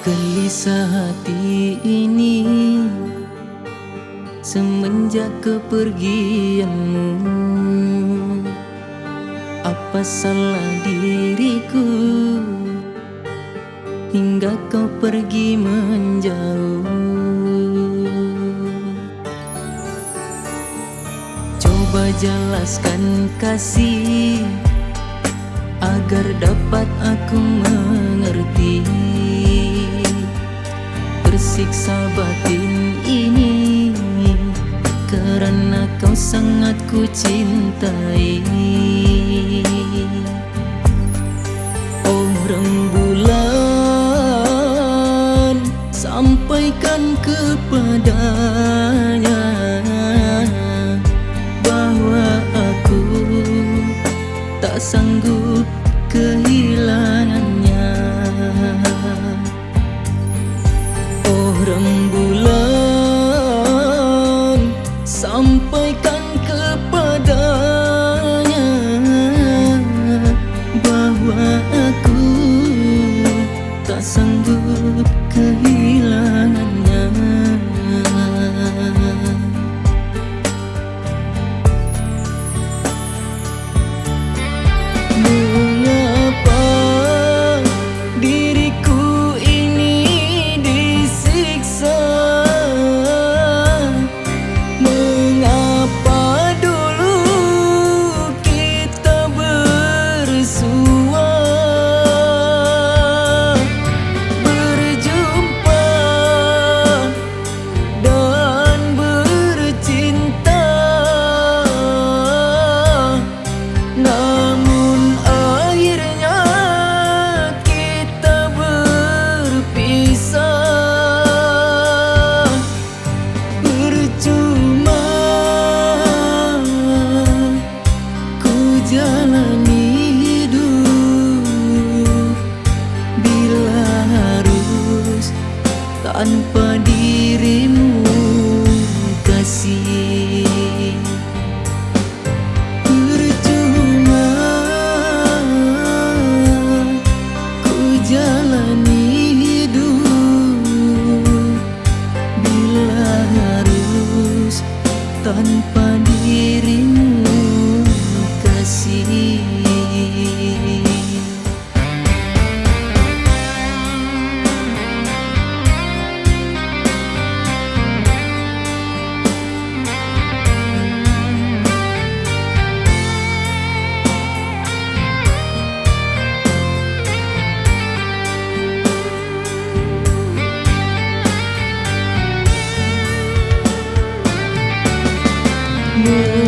Gelisah hati ini semenjak kepergianmu. Apa salah diriku hingga kau pergi menjauh? Coba jelaskan kasih agar dapat aku mengerti. Tersiksa batin ini karena kau sangat ku cintai. Oh rembulan, sampaikan kepadanya bahwa aku tak sanggup kehilangannya. Oh rembulan, sampaikan kepadanya bahwa aku tak sanggup kehilangannya. Mengapa diriku ini disiksa? Mengapa dulu kita bersua, berjumpa dan bercinta, namun akhirnya kita berpisah. Percuma ku jalani hidup bila harus tanpa dirimu kasih. Percuma ku jalani hidup bila harus tanpa dirimu kasih. Mengapa